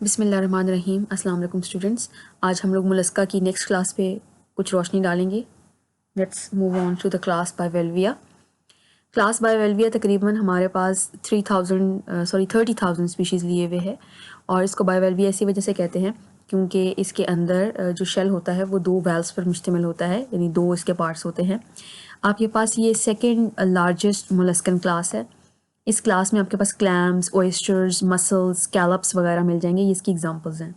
बिस्मिल्लाहिर्रहमानिर्रहीम। अस्सलाम वालेकुम स्टूडेंट्स। आज हम लोग मोलस्का की नेक्स्ट क्लास पे कुछ रोशनी डालेंगे। Let's move on to the class Bivalvia. Class Bivalvia तकरीबन हमारे पास 30,000 स्पीशीज़ लिए हुए है और इसको बायोवेल्विया इसी वजह से कहते हैं क्योंकि इसके अंदर जो शेल होता है वो 2 वेल्व्स पर मुश्तमिल होता है, यानी 2 इसके पार्ट्स होते हैं। आपके पास ये सेकेंड लार्जेस्ट मोलस्कन क्लास है। इस क्लास में आपके पास क्लैम्स, ऑयस्टर्स, मसल्स, स्कैलप्स वगैरह मिल जाएंगे। ये इसकी एग्जांपल्स हैं।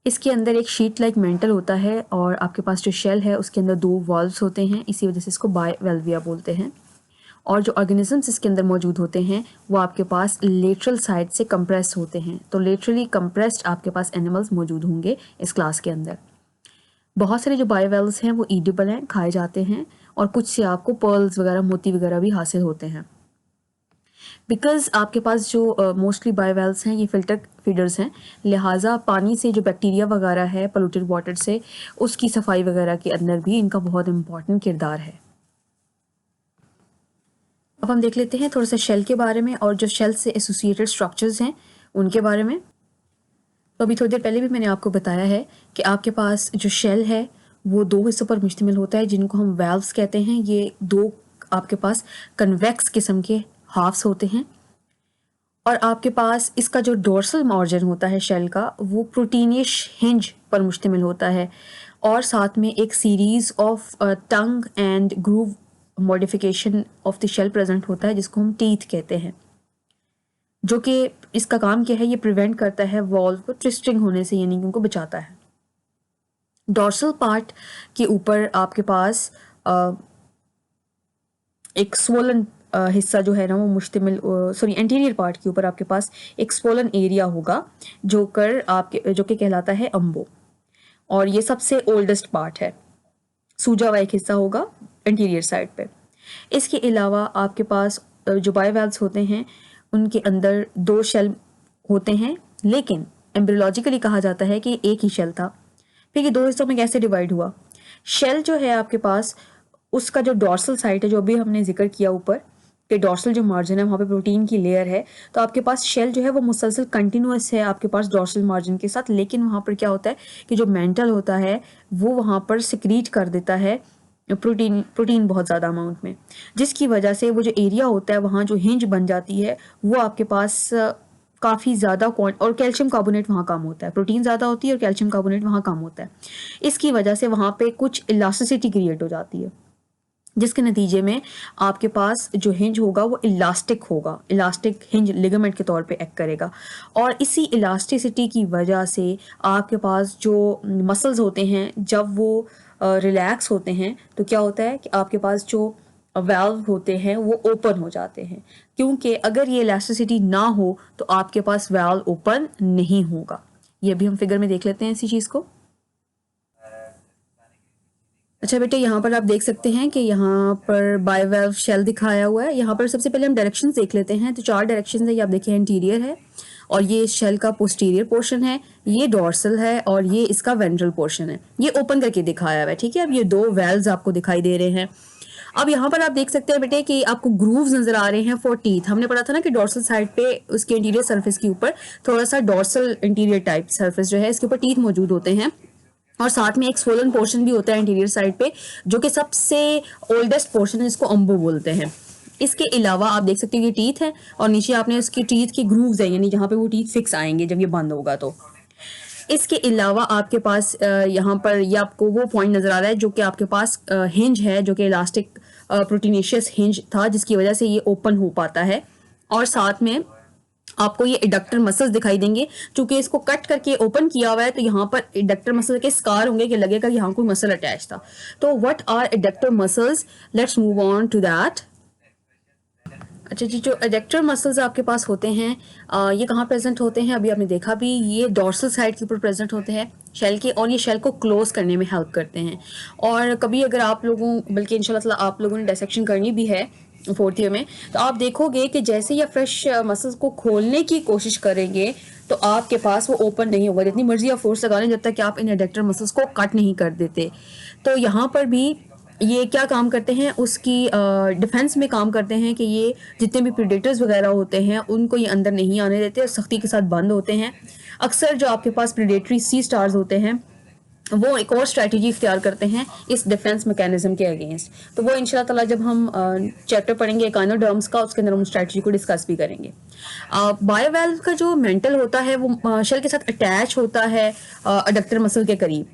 इसके अंदर एक शीट लाइक मेंटल होता है और आपके पास जो शेल है उसके अंदर 2 वॉल्व्स होते हैं, इसी वजह से इसको बायोवेल्विया बोलते हैं। और जो ऑर्गेनिजम्स इसके अंदर मौजूद होते हैं वो आपके पास लेटरल साइड से कंप्रेस होते हैं, तो लेटरली कंप्रेस्ड आपके पास एनिमल्स मौजूद होंगे इस क्लास के अंदर। बहुत सारे जो बायोवेल्व्स हैं वो ईडिबल हैं, खाए जाते हैं, और कुछ से आपको पर्ल्स वगैरह, मोती वगैरह भी हासिल होते हैं। बिकॉज़ आपके पास जो मोस्टली बायोवेल्व्स हैं ये फिल्टर फीडर्स हैं, लिहाजा पानी से जो बैक्टीरिया वगैरह है पोल्यूटेड वाटर से, उसकी सफाई वगैरह के अंदर भी इनका बहुत इंपॉर्टेंट किरदार है। अब हम देख लेते हैं थोड़ा सा शेल के बारे में और जो शेल से एसोसिएटेड स्ट्रक्चर्स हैं उनके बारे में। तो अभी थोड़ी देर पहले भी मैंने आपको बताया है कि आपके पास जो शेल है वो 2 हिस्सों पर मुश्तमिल होता है जिनको हम वेल्व्स कहते हैं। ये 2 आपके पास कन्वेक्स किस्म के हाफ्स होते हैं और आपके पास इसका जो डोर्सल मार्जिन होता है शेल का वो प्रोटीनिश हिंज पर मुश्तमिल होता है और साथ में एक series of tongue and groove modification of the shell present होता है जिसको हम टीथ कहते हैं, जो कि इसका काम क्या है, ये प्रिवेंट करता है वॉल्व को ट्विस्टिंग होने से, यानी कि उनको बचाता है। डोर्सल पार्ट के ऊपर आपके पास एक स्वोलन हिस्सा जो है ना वो मुश्तमिल, एंटीरियर पार्ट के ऊपर आपके पास एक स्वोलन एरिया होगा जो कि कहलाता है अम्बो, और ये सबसे ओल्डेस्ट पार्ट है। सूजा हुआ एक हिस्सा होगा एंटीरियर साइड पे। इसके अलावा आपके पास जो बायोवेल्व्स होते हैं उनके अंदर 2 शेल होते हैं, लेकिन एम्ब्रियोलॉजिकली कहा जाता है कि एक ही शेल था। फिर ये 2 हिस्सों में कैसे डिवाइड हुआ? शेल जो है आपके पास, उसका जो डॉर्सल साइड है, जो भी हमने जिक्र किया ऊपर कि डॉर्सल जो मार्जिन है वहाँ पे प्रोटीन की लेयर है, तो आपके पास शेल जो है वो मुसलसल कंटिन्यूअस है आपके पास डॉर्सल मार्जिन के साथ, लेकिन वहाँ पर क्या होता है कि जो मेंटल होता है वो वहाँ पर सिक्रीट कर देता है प्रोटीन बहुत ज़्यादा अमाउंट में, जिसकी वजह से वो जो एरिया होता है वहाँ जो हिंज बन जाती है वो आपके पास काफ़ी ज़्यादा और कैल्शियम कार्बोनेट वहाँ कम होता है। प्रोटीन ज़्यादा होती है और कैल्शियम कार्बोनेट वहाँ कम होता है। इसकी वजह से वहाँ पे कुछ इलास्टिसिटी क्रिएट हो जाती है, जिसके नतीजे में आपके पास जो हिंज होगा वो इलास्टिक होगा, इलास्टिक हिंज लिगामेंट के तौर पे एक्ट करेगा। और इसी इलास्टिसिटी की वजह से आपके पास जो मसल्स होते हैं जब वो रिलैक्स होते हैं तो क्या होता है कि आपके पास जो वेल्व होते हैं वो ओपन हो जाते हैं, क्योंकि अगर ये इलास्टिसिटी ना हो तो आपके पास वेल्व ओपन नहीं होगा। ये भी हम फिगर में देख लेते हैं इसी चीज़ को। अच्छा बेटे, यहाँ पर आप देख सकते हैं कि यहाँ पर बायोवेल्व शेल दिखाया हुआ है। यहाँ पर सबसे पहले हम डायरेक्शंस देख लेते हैं। तो 4 डायरेक्शंस है, ये आप देखिए इंटीरियर है और ये शेल का पोस्टीरियर पोर्शन है, ये डॉर्सल है और ये इसका वेंट्रल पोर्शन है। ये ओपन करके दिखाया हुआ है, ठीक है। अब ये 2 वेल्व्स आपको दिखाई दे रहे हैं। अब यहाँ पर आप देख सकते हैं बेटे कि आपको ग्रूव्स नजर आ रहे हैं फॉर टीथ। हमने पढ़ा था ना कि डॉर्सल साइड पे उसके इंटीरियर सरफेस के ऊपर थोड़ा सा डॉर्सल इंटीरियर टाइप सरफेस जो है इसके ऊपर टीथ मौजूद होते हैं और साथ में एक स्वोलन पोर्शन भी होता है इंटीरियर साइड पे, जो कि सबसे ओल्डेस्ट पोर्शन है, इसको अम्बो बोलते हैं। इसके अलावा आप देख सकते हैं ये टीथ है और नीचे आपने उसकी टीथ के ग्रूव्स हैं, यानी जहाँ पे वो टीथ फिक्स आएंगे जब ये बंद होगा। तो इसके अलावा आपके पास यहाँ पर ये आपको वो पॉइंट नजर आ रहा है जो कि आपके पास हिंज है, जो कि इलास्टिक प्रोटीनेशियस हिंज था, जिसकी वजह से ये ओपन हो पाता है। और साथ में आपको ये इडक्टर मसल्स दिखाई देंगे, चूंकि इसको कट करके ओपन किया हुआ है तो यहाँ पर इडक्टर मसल के स्कार होंगे कि लगेगा कि यहाँ कोई मसल अटैच था। तो what are adductor muscles? Let's move on to that. अच्छा जी, जो एडेक्टर मसल्स आपके पास होते हैं ये कहाँ प्रेजेंट होते हैं? अभी आपने देखा भी, ये डॉर्सल साइड के ऊपर प्रेजेंट होते हैं शेल के, और ये शेल को क्लोज करने में हेल्प करते हैं। और कभी अगर आप लोगों, बल्कि इंशाल्लाह आप लोगों ने डायसेक्शन करनी भी है 4th ईयर में, तो आप देखोगे कि जैसे ये फ्रेश मसल्स को खोलने की कोशिश करेंगे तो आपके पास वो ओपन नहीं होगा, जितनी मर्जी आप फोर्स लगा लें, जब तक कि आप इन एडेक्टर मसल्स को कट नहीं कर देते। तो यहाँ पर भी ये क्या काम करते हैं, उसकी डिफेंस में काम करते हैं कि ये जितने भी प्रेडेटर्स वगैरह होते हैं उनको ये अंदर नहीं आने देते और सख्ती के साथ बंद होते हैं। अक्सर जो आपके पास प्रेडेटरी सी स्टार्स होते हैं वो एक और स्ट्रैटेजी इख्तियार करते हैं इस डिफेंस मैकेनिज्म के अगेंस्ट। तो वो इंशाल्लाह ताला जब हम चैप्टर पढ़ेंगे एकाइनोडर्म्स का, उसके अंदर हम स्ट्रैटेजी को डिस्कस भी करेंगे। बायोवेल्व का जो मेंटल होता है वो शेल के साथ अटैच होता है अडक्टर मसल के करीब,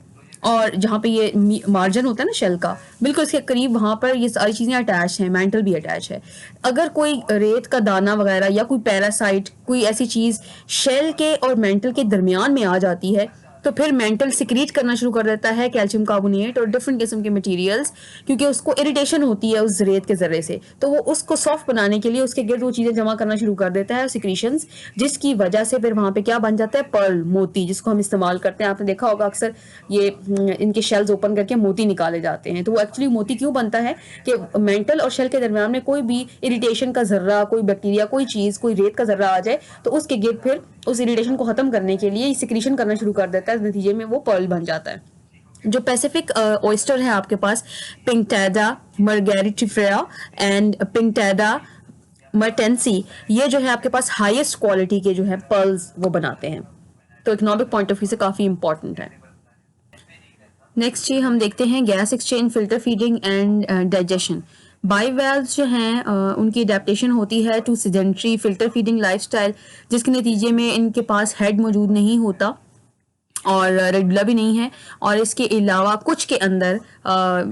और जहाँ पे ये मार्जिन होता है ना शेल का, बिल्कुल इसके करीब वहाँ पर ये सारी चीज़ें अटैच हैं, मेंटल भी अटैच है। अगर कोई रेत का दाना वगैरह या कोई पैरासाइट, कोई ऐसी चीज़ शेल के और मेंटल के दरमियान में आ जाती है तो फिर मेंटल सिक्रीट करना शुरू कर देता है कैल्शियम कार्बोनेट और डिफरेंट किस्म के मटेरियल्स, क्योंकि उसको इरिटेशन होती है उस रेत के ज़र्रे से, तो वो उसको सॉफ्ट बनाने के लिए उसके गिर्द वो चीज़ें जमा करना शुरू कर देता है सिक्रीशंस, जिसकी वजह से फिर वहाँ पे क्या बन जाता है, पर्ल, मोती, जिसको हम इस्तेमाल करते हैं। आपने देखा होगा अक्सर ये इनके शेल्स ओपन करके मोती निकाले जाते हैं। तो वो एक्चुअली मोती क्यों बनता है कि मेंटल और शेल के दरमियान में कोई भी इरिटेशन का ज़र्रा, कोई बैक्टीरिया, कोई चीज़, कोई रेत का ज़र्रा आ जाए तो उसके गिर्द फिर उस इरिटेशन को खत्म करने के लिए सिक्रीशन करना शुरू कर देता है, नतीजे में वो पर्ल बन जाता है। जो पैसिफिक ऑयस्टर है आपके पास, पिंकटैडा मार्गेरिटिफेरा एंड पिंकटैडा मर्टेंसी, ये जो है आपके पास हाईएस्ट क्वालिटी के जो है पर्ल्स वो बनाते हैं, तो इकोनॉमिक पॉइंट ऑफ व्यू से काफ़ी इंपॉर्टेंट है। नेक्स्ट जी हम देखते हैं gas exchange, filter feeding and digestion. Bivalves जो हैं उनकी अडेप्टेशन होती है to sedentary filter feeding lifestyle, जिसके नतीजे में इनके पास हेड मौजूद नहीं होता और रेगुलर भी नहीं है, और इसके अलावा कुछ के अंदर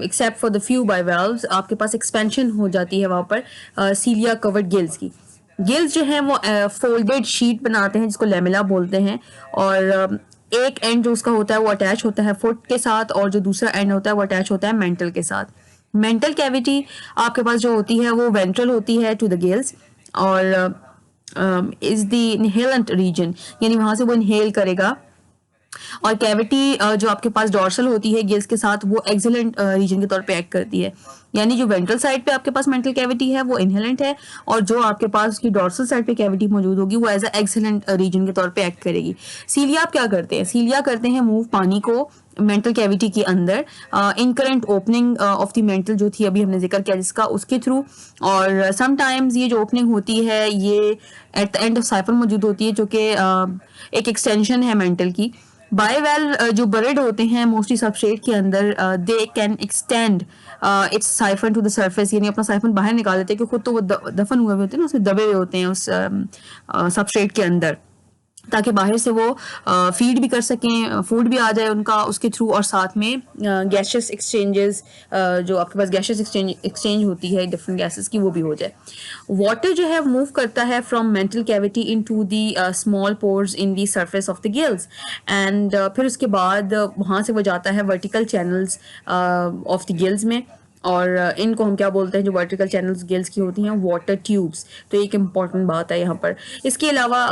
एक्सेप्ट फॉर द फ्यू बाइवेल्व्स आपके पास एक्सपेंशन हो जाती है वहाँ पर सीलिया कवर्ड गिल्स की। गिल्स जो है वो फोल्डेड शीट बनाते हैं जिसको लेमिला बोलते हैं, और एक एंड जो उसका होता है वो अटैच होता है फुट के साथ, और जो दूसरा एंड होता है वो अटैच होता है मेंटल के साथ। मेंटल कैविटी आपके पास जो होती है वो वेंट्रल होती है टू द गिल्स, और इज द इनहेलेंट रीजन, यानी वहां से वो इनहेल करेगा। और कैविटी जो आपके पास डॉर्सल होती है गिल्स के साथ, वो एक्सिलेंट रीजन के तौर पे एक्ट करती है, यानी जो वेंट्रल साइड पे आपके पास मेंटल कैविटी है वो इनहेलेंट है, और जो आपके पास उसकी डॉर्सल साइड पे कैविटी मौजूद होगी वो एज अ एक्सिलेंट रीजन के तौर पे एक्ट करेगी। सीलिया आप क्या करते हैं, सीलिया करते हैं मूव पानी को मेंटल कैविटी के अंदर, incurrent opening of the mental जो थी अभी हमने जिक्र किया जिसका, उसके थ्रू, और समटाइम्स ये जो ओपनिंग होती है ये at the end of siphon मौजूद होती है, जो कि एक एक्सटेंशन है मेंटल की। बायोवेल्व जो बरेड होते हैं मोस्टली सबस्ट्रेट के अंदर, they can extend its siphon to the surface, यानी अपना साइफन बाहर निकाल देते हैं, क्योंकि खुद तो वो दफन हुए होते हैं ना, उसमें दबे हुए होते हैं उस सबस्ट्रेट के अंदर, ताकि बाहर से वो फीड भी कर सकें, फूड भी आ जाए उनका उसके थ्रू, और साथ में गैसेस एक्सचेंजेस, जो आपके पास गैसेस एक्सचेंज होती है डिफरेंट गैसेस की, वो भी हो जाए। वाटर जो है मूव करता है from mantle cavity into the small pores in the surface of the gills, and फिर उसके बाद वहाँ से वो जाता है vertical channels of the gills में, और इनको हम क्या बोलते हैं, जो वर्टिकल चैनल्स गिल्स की होती हैं, वाटर ट्यूब्स। तो एक इम्पॉर्टेंट बात है यहाँ पर। इसके अलावा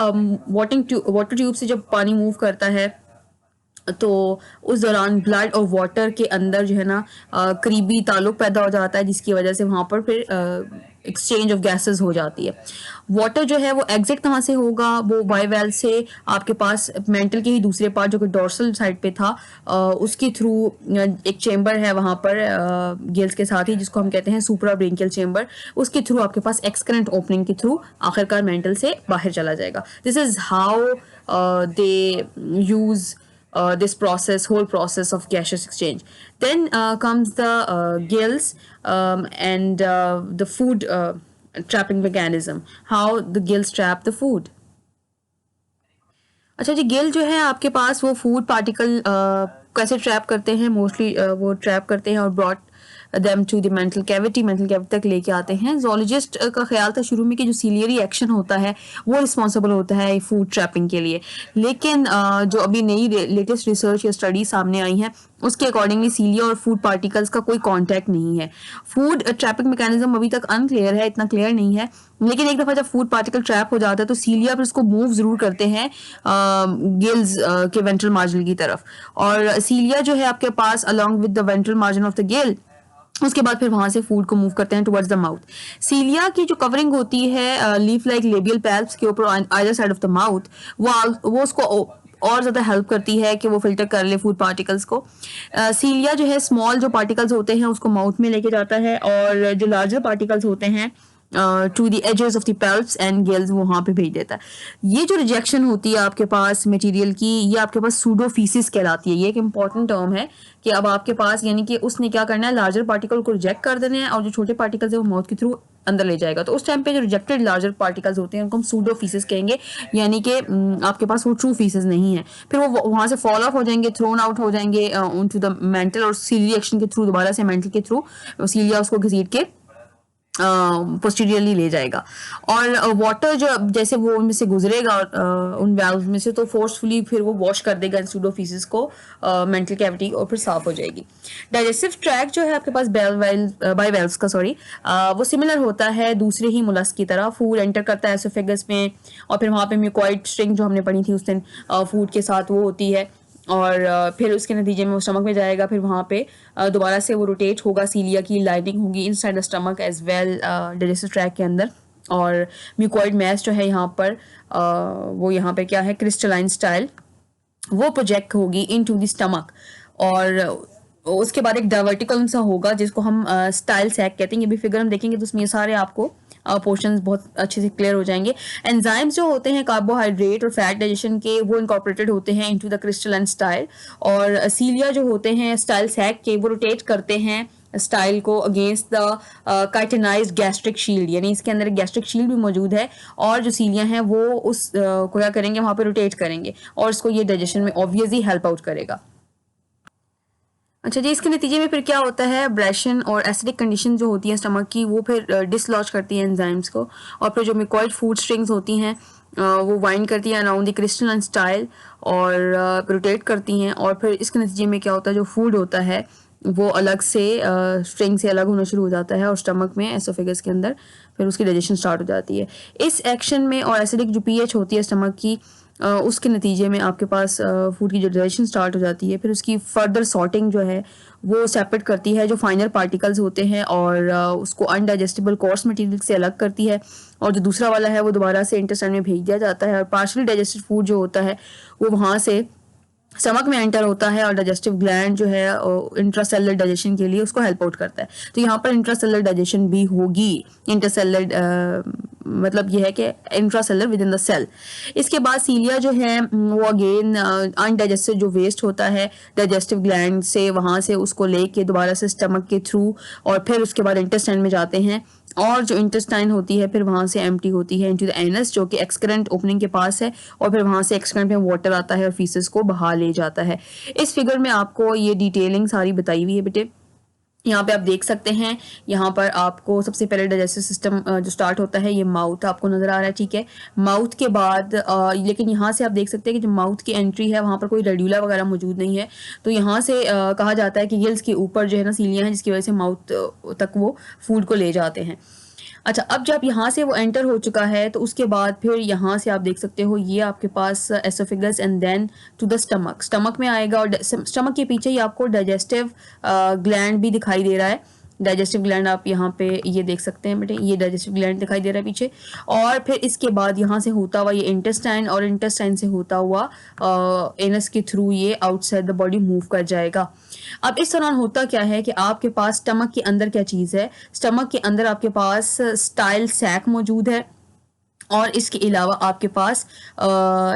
वाटर ट्यूब से जब पानी मूव करता है तो उस दौरान ब्लड और वाटर के अंदर जो है ना करीबी ताल्लुक पैदा हो जाता है, जिसकी वजह से वहाँ पर फिर एक्सचेंज ऑफ गैसेस हो जाती है। वाटर जो है वो एग्जिट कहाँ से होगा, वो बायोवेल्व से आपके पास मेंटल के ही दूसरे पार्ट जो कि डोर्सल साइड पे था, उसके थ्रू एक चेंबर है वहाँ पर गिल्स के साथ ही, जिसको हम कहते हैं सुप्राब्रेंकियल चेंबर, उसके थ्रू आपके पास एक्सकरेंट ओपनिंग के थ्रू आखिरकार मेंटल से बाहर चला जाएगा। This is how they use this whole process of gaseous exchange. Then comes the gills and the food trapping mechanism. How the gills trap the food. अच्छा जी, गिल जो है आपके पास वो फूड पार्टिकल कैसे ट्रैप करते हैं, मोस्टली वो ट्रैप करते हैं और brought them to the mantle cavity तक लेके आते हैं। जोलॉजिस्ट का ख्याल था शुरू में कि जो सीलियरी एक्शन होता है वो रिस्पॉन्सिबल होता है फूड ट्रैपिंग के लिए, लेकिन जो अभी नई लेटेस्ट रिसर्च या स्टडी सामने आई है उसके अकॉर्डिंगली सीलिया और फूड पार्टिकल्स का कोई कांटेक्ट नहीं है। फूड ट्रैपिंग मैकेनिज्म अभी तक अनक्लियर है, इतना क्लियर नहीं है, लेकिन एक दफ़ा जब फूड पार्टिकल ट्रैप हो जाता है तो सीलिया फिर उसको मूव ज़रूर करते हैं गिल्स के वेंट्रल मार्जिन की तरफ, और सीलिया जो है आपके पास along with the ventral margin of the gill उसके बाद फिर वहां से फूड को मूव करते हैं टुवर्ड्स द माउथ। सीलिया की जो कवरिंग होती है लीफ लाइक लेबियल पैल्प्स के ऊपर either side of the mouth, वो उसको और ज़्यादा हेल्प करती है कि वो फिल्टर कर ले फूड पार्टिकल्स को। सीलिया जो है स्मॉल जो पार्टिकल्स होते हैं उसको माउथ में लेके जाता है, और जो लार्जर पार्टिकल्स होते हैं to the edges of the palps and gills वहाँ पे भेज देता है। ये जो रिजेक्शन होती है आपके पास मटेरियल की, ये आपके पास सूडोफीसिस कहलाती है। ये एक इंपॉर्टेंट टर्म है कि अब आपके पास यानी कि उसने क्या करना है, लार्जर पार्टिकल को रिजेक्ट कर देना है और जो छोटे पार्टिकल्स है वो माउथ के थ्रू अंदर ले जाएगा। तो उस टाइम पे जो रिजेक्टेड लार्जर पार्टिकल्स होते हैं उनको हम सूडोफीसिस कहेंगे, यानी कि आपके पास वो ट्रू फीसिस नहीं है। फिर वो वहाँ से फॉल ऑफ हो जाएंगे, थ्रोन आउट हो जाएंगे टू द मेंटल, और सीली एक्शन के थ्रू दोबारा से मेंटल के थ्रू सीलिया उसको घसीट के पोस्टीरियरली ले जाएगा। और वाटर जो जैसे वो उनमें से गुजरेगा उन वैल्व में से, तो फोर्सफुली फिर वो वॉश कर देगा सूडोफीसिस को मेंटल कैविटी, और फिर साफ हो जाएगी। डाइजेस्टिव ट्रैक जो है आपके पास बाइवेल्व्स का वो सिमिलर होता है दूसरे ही मुलस्क की तरह। फूड एंटर करता है एसोफेगस में, और फिर वहाँ पे म्यूकॉइड स्ट्रिंग जो हमने पढ़ी थी उस दिन फूड के साथ वो होती है, और फिर उसके नतीजे में वो स्टमक में जाएगा। फिर वहाँ पे दोबारा से वो रोटेट होगा, सीलिया की लाइनिंग होगी inside the stomach as well digestive tract के अंदर। और म्यूकॉइड मैस जो है यहाँ पर वो यहाँ पे क्या है, क्रिस्टलाइन स्टाइल, वो प्रोजेक्ट होगी इनटू द स्टमक। और उसके बाद एक डाइवर्टिकल सा होगा जिसको हम स्टाइल सैक कहते हैं। ये भी फिगर हम देखेंगे तो उसमें ये सारे आपको पोर्शंस बहुत अच्छे से क्लियर हो जाएंगे। एंजाइम्स जो होते हैं कार्बोहाइड्रेट और फैट डाइजेशन के, वो इनकॉर्पोरेटेड होते हैं इनटू द क्रिस्टलाइन स्टाइल। और सीलिया जो होते हैं स्टाइल सैक के, वो रोटेट करते हैं स्टाइल को अगेंस्ट द काइटेनाइज्ड गैस्ट्रिक शील्ड, यानी इसके अंदर एक गैस्ट्रिक शील्ड भी मौजूद है, और जो सीलिया हैं वो उस को क्या करेंगे, वहाँ पे रोटेट करेंगे, और इसको ये डाइजेशन में ऑब्वियसली हेल्प आउट करेगा। अच्छा जी, इसके नतीजे में फिर क्या होता है, ब्रेशन और एसिडिक कंडीशन जो होती है स्टमक की, वो फिर डिसलॉज करती है एंजाइम्स को, और फिर जो म्यूकॉइड फूड स्ट्रिंग्स होती हैं वो वाइंड करती हैं अराउंड द क्रिस्टलाइन स्टाइल और रोटेट करती हैं, और फिर इसके नतीजे में क्या होता है, जो फूड होता है वो अलग से स्ट्रिंग से अलग होना शुरू हो जाता है, और स्टमक में एसोफेगस के अंदर फिर उसकी डाइजेशन स्टार्ट हो जाती है। इस एक्शन में और एसिडिक जो पीएच होती है स्टमक की, उसके नतीजे में आपके पास फूड की जो डाइजेशन स्टार्ट हो जाती है। फिर उसकी फर्दर सॉर्टिंग जो है वो सेपरेट करती है जो फाइनर पार्टिकल्स होते हैं, और उसको अनडाइजेस्टेबल कोर्स मटेरियल से अलग करती है, और जो दूसरा वाला है वो दोबारा से इंटेस्टाइन में भेज दिया जाता है। और पार्शली डाइजेस्टेड फूड जो होता है वो वहाँ से स्टमक में एंटर होता है, और डाइजेस्टिव ग्लैंड जो है इंट्रासेलुलर डाइजेशन के लिए उसको हेल्प आउट करता है। तो यहाँ पर इंट्रासेलुलर डाइजेशन भी होगी। इंटरसेलुलर मतलब ये है कि intracellular within the cell. इसके बाद सीलिया जो है वो अगेन अनडाइजेस्टेड जो वेस्ट होता है डाइजेस्टिव ग्लैंड से, वहाँ से उसको लेके दोबारा से स्टमक के थ्रू, और फिर उसके बाद इंटेस्टाइन में जाते हैं, और जो इंटेस्टाइन होती है फिर वहाँ से एम्प्टी होती है इनटू द एनस जो कि एक्सक्रेंट ओपनिंग के पास है, और फिर वहाँ से एक्सक्रेंट में वाटर आता है और फीसेस को बहा ले जाता है। इस फिगर में आपको ये डिटेलिंग सारी बताई हुई है बेटे। यहाँ पे आप देख सकते हैं, यहाँ पर आपको सबसे पहले डाइजेस्टिव सिस्टम जो स्टार्ट होता है, ये माउथ आपको नजर आ रहा है, ठीक है। माउथ के बाद लेकिन यहाँ से आप देख सकते हैं कि जो माउथ की एंट्री है वहाँ पर कोई रेड्यूला वगैरह मौजूद नहीं है, तो यहाँ से कहा जाता है कि गिल्स के ऊपर जो है ना सीलियाँ हैं, जिसकी वजह से माउथ तक वो फूड को ले जाते हैं। अच्छा, अब जब यहाँ से वो एंटर हो चुका है तो उसके बाद फिर यहाँ से आप देख सकते हो ये आपके पास oesophagus and then to the stomach, stomach में आएगा, और स्टमक के पीछे ही आपको डाइजेस्टिव ग्लैंड भी दिखाई दे रहा है। डाइजेस्टिव ग्लैंड आप यहाँ पे ये देख सकते हैं बेटे, ये डाइजेस्टिव ग्लैंड दिखाई दे रहा है पीछे। और फिर इसके बाद यहाँ से होता हुआ ये इंटेस्टाइन, और इंटेस्टाइन से होता हुआ एनस के थ्रू ये आउटसाइड द बॉडी मूव कर जाएगा। अब इस दौरान होता क्या है कि आपके पास स्टमक के अंदर क्या चीज़ है, स्टमक के अंदर आपके पास स्टाइल सैक मौजूद है, और इसके अलावा आपके पास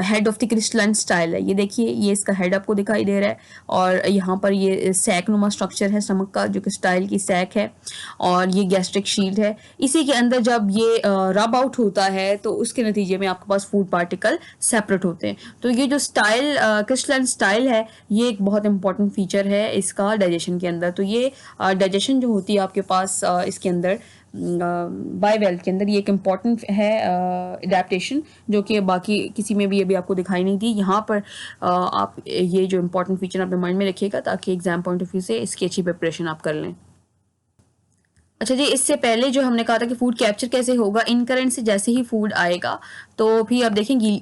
head of the crystalline style है। ये देखिए, ये इसका हेड आपको दिखाई दे रहा है, और यहाँ पर ये सैक नुमा स्ट्रक्चर है स्टमक का जो कि स्टाइल की सैक है, और ये गैस्ट्रिक शील्ड है। इसी के अंदर जब ये रब आउट होता है तो उसके नतीजे में आपके पास फूड पार्टिकल सेपरेट होते हैं। तो ये जो स्टाइल क्रिस्टलाइन स्टाइल है, ये एक बहुत इंपॉर्टेंट फीचर है इसका डाइजेशन के अंदर। तो ये डाइजेशन जो होती है आपके पास इसके अंदर बाइवेल्व के अंदर, ये एक इम्पॉर्टेंट है एडेप्टेशन, जो कि बाकी किसी में भी अभी आपको दिखाई नहीं दी। यहाँ पर आप ये जो इम्पॉर्टेंट फीचर अपने माइंड में रखिएगा ताकि एग्जाम पॉइंट ऑफ व्यू से इसकी अच्छी प्रिपरेशन आप कर लें। अच्छा जी, इससे पहले जो हमने कहा था कि फूड कैप्चर कैसे होगा, इन करंट से जैसे ही फूड आएगा तो फिर आप देखेंगे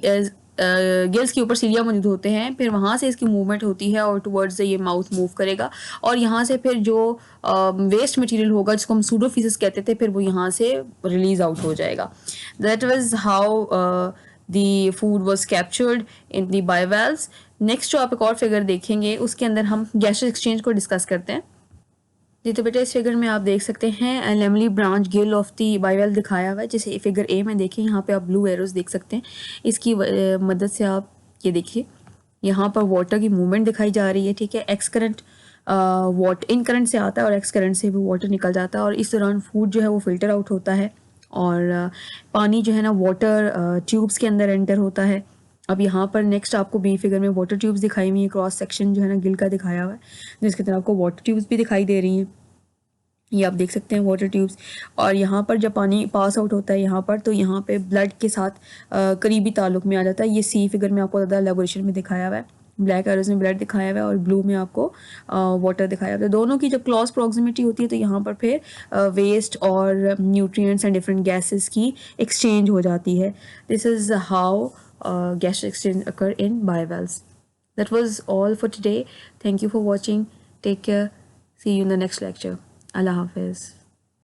गिल्स के ऊपर सीलिया मौजूद होते हैं, फिर वहाँ से इसकी मूवमेंट होती है और टुवर्ड्स ये माउथ मूव करेगा, और यहाँ से फिर जो वेस्ट मटेरियल होगा जिसको हम सूडोफीसिस कहते थे, फिर वो यहाँ से रिलीज आउट हो जाएगा। That was how the food was captured in the bivalves. Next जो आप एक और फिगर देखेंगे उसके अंदर हम गैसेस एक्सचेंज को डिस्कस करते हैं। जी तो बेटा इस फिगर में आप देख सकते हैं लेमली ब्रांच गिल ऑफ दी बायोवेल दिखाया हुआ है। जैसे फिगर ए में देखें, यहाँ पे आप ब्लू एरोस देख सकते हैं। इसकी मदद से आप ये देखिए, यहाँ पर वाटर की मूवमेंट दिखाई जा रही है, ठीक है। एक्स करंट इन करंट से आता है और एक्स करंट से भी वाटर निकल जाता है, और इस दौरान फूड जो है वो फिल्टर आउट होता है, और पानी जो है ना वाटर ट्यूब्स के अंदर एंटर होता है। अब यहाँ पर नेक्स्ट आपको बी फिगर में वाटर ट्यूब्स दिखाई हुई है, क्रॉस सेक्शन जो है ना गिल का दिखाया हुआ है, जिसके तरफ आपको वाटर ट्यूब्स भी दिखाई दे रही हैं। ये आप देख सकते हैं वाटर ट्यूब्स। और यहाँ पर जब पानी पास आउट होता है यहाँ पर, तो यहाँ पे ब्लड के साथ करीबी ताल्लुक में आ जाता है। ये सी फिगर में आपको ज़्यादा एलेबोरेशन में दिखाया हुआ है, ब्लैक एरोज में ब्लड दिखाया हुआ है और ब्लू में आपको वाटर दिखाया हुआ है। दोनों की जब क्लॉज प्रॉक्सिमिटी होती है तो यहाँ पर फिर वेस्ट और न्यूट्रिएंट्स एंड डिफरेंट गैसेस की एक्सचेंज हो जाती है। This is how gas exchange occur in bivalves. That was all for today. Thank you for watching. Take care. See you in the next lecture. Allah Hafiz.